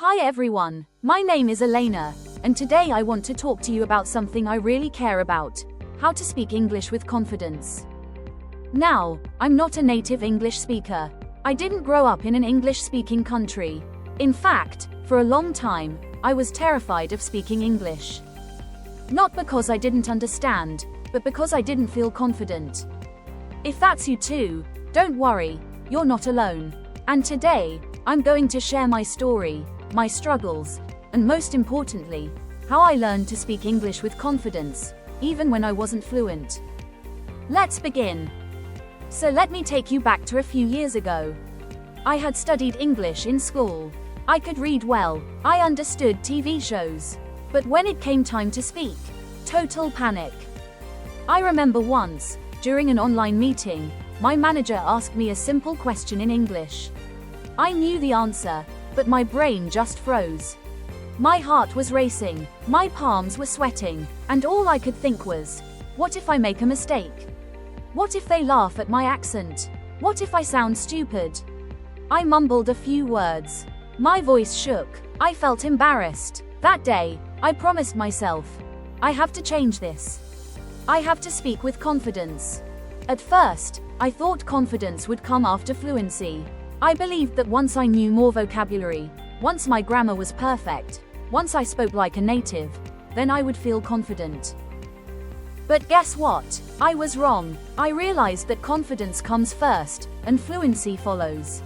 Hi everyone, my name is Elena, and today I want to talk to you about something I really care about: how to speak English with confidence. Now, I'm not a native English speaker. I didn't grow up in an English-speaking country. In fact, for a long time, I was terrified of speaking English. Not because I didn't understand, but because I didn't feel confident. If that's you too, don't worry, you're not alone. And today, I'm going to share my story, my struggles, and most importantly, how I learned to speak English with confidence, even when I wasn't fluent. Let's begin. So let me take you back to a few years ago. I had studied English in school. I could read well, I understood TV shows. But when it came time to speak, total panic. I remember once, during an online meeting, my manager asked me a simple question in English. I knew the answer, but my brain just froze. My heart was racing, my palms were sweating, and all I could think was, what if I make a mistake? What if they laugh at my accent? What if I sound stupid? I mumbled a few words. My voice shook. I felt embarrassed. That day, I promised myself, I have to change this. I have to speak with confidence. At first, I thought confidence would come after fluency. I believed that once I knew more vocabulary, once my grammar was perfect, once I spoke like a native, then I would feel confident. But guess what? I was wrong. I realized that confidence comes first, and fluency follows.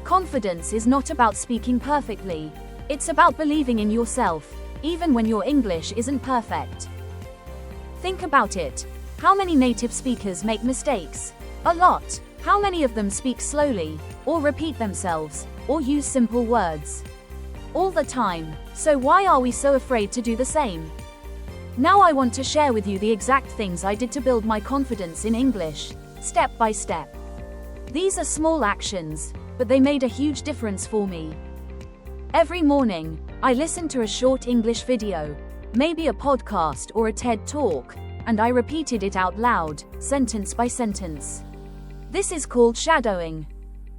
Confidence is not about speaking perfectly. It's about believing in yourself, even when your English isn't perfect. Think about it. How many native speakers make mistakes? A lot. How many of them speak slowly, or repeat themselves, or use simple words? All the time. So why are we so afraid to do the same? Now I want to share with you the exact things I did to build my confidence in English, step by step. These are small actions, but they made a huge difference for me. Every morning, I listened to a short English video, maybe a podcast or a TED Talk, and I repeated it out loud, sentence by sentence. This is called shadowing.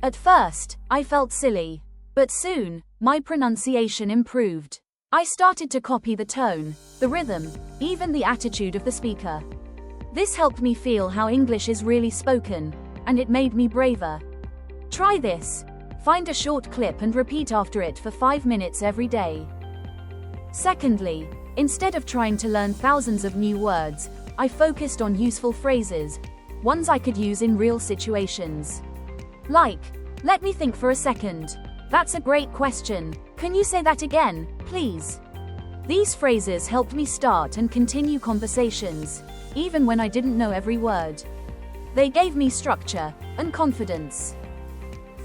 At first, I felt silly, but soon, my pronunciation improved. I started to copy the tone, the rhythm, even the attitude of the speaker. This helped me feel how English is really spoken, and it made me braver. Try this. Find a short clip and repeat after it for 5 minutes every day. Secondly, instead of trying to learn thousands of new words, I focused on useful phrases, ones I could use in real situations. Like, let me think for a second. That's a great question. Can you say that again, please? These phrases helped me start and continue conversations, even when I didn't know every word. They gave me structure and confidence.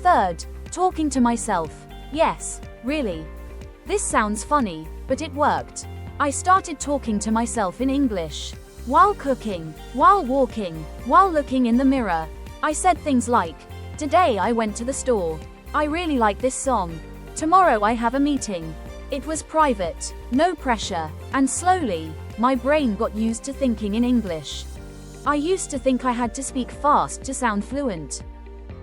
Third, talking to myself. Yes, really. This sounds funny, but it worked. I started talking to myself in English. While cooking, while walking, while looking in the mirror. I said things like, today I went to the store. I really like this song. Tomorrow I have a meeting. It was private, no pressure, and slowly, my brain got used to thinking in English. I used to think I had to speak fast to sound fluent.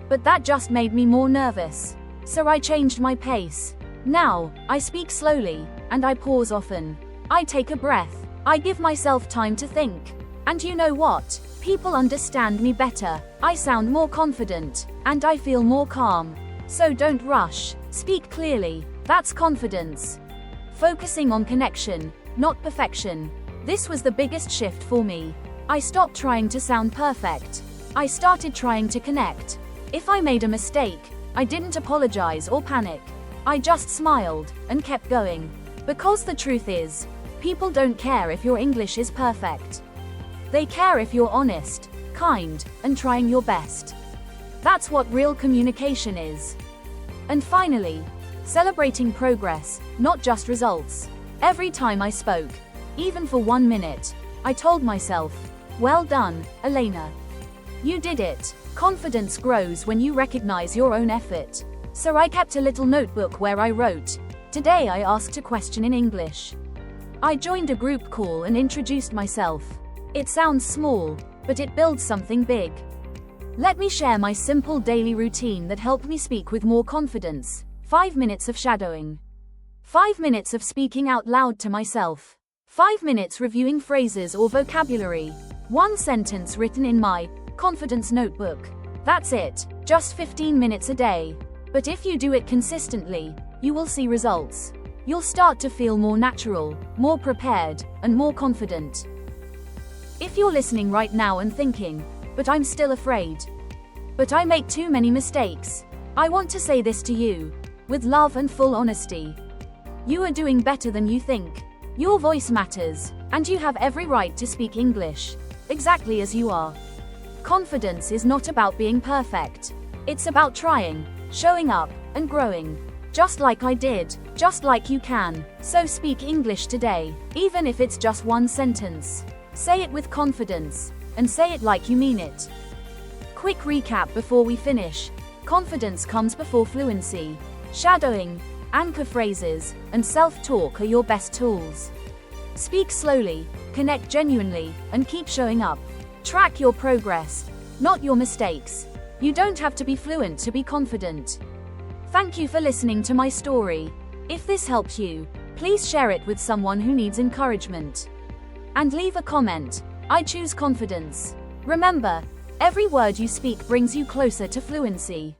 But that just made me more nervous. So I changed my pace. Now, I speak slowly, and I pause often. I take a breath. I give myself time to think. And you know what? People understand me better. I sound more confident, and I feel more calm. So don't rush. Speak clearly. That's confidence. Focusing on connection, not perfection. This was the biggest shift for me. I stopped trying to sound perfect. I started trying to connect. If I made a mistake, I didn't apologize or panic. I just smiled and kept going. Because the truth is, people don't care if your English is perfect. They care if you're honest, kind, and trying your best. That's what real communication is. And finally, celebrating progress, not just results. Every time I spoke, even for 1 minute, I told myself, well done, Elena. You did it. Confidence grows when you recognize your own effort. So I kept a little notebook where I wrote, today I asked a question in English. I joined a group call and introduced myself. It sounds small, but it builds something big. Let me share my simple daily routine that helped me speak with more confidence. 5 minutes of shadowing. 5 minutes of speaking out loud to myself. 5 minutes reviewing phrases or vocabulary. 1 sentence written in my confidence notebook. That's it, just 15 minutes a day. But if you do it consistently, you will see results. You'll start to feel more natural, more prepared, and more confident. If you're listening right now and thinking, but I'm still afraid. But I make too many mistakes. I want to say this to you, with love and full honesty. You are doing better than you think. Your voice matters, and you have every right to speak English, exactly as you are. Confidence is not about being perfect. It's about trying, showing up, and growing. Just like I did, just like you can. So speak English today, even if it's just 1 sentence. Say it with confidence, and say it like you mean it. Quick recap before we finish. Confidence comes before fluency. Shadowing, anchor phrases, and self-talk are your best tools. Speak slowly, connect genuinely, and keep showing up. Track your progress, not your mistakes. You don't have to be fluent to be confident. Thank you for listening to my story. If this helped you, please share it with someone who needs encouragement. And leave a comment. I choose confidence. Remember, every word you speak brings you closer to fluency.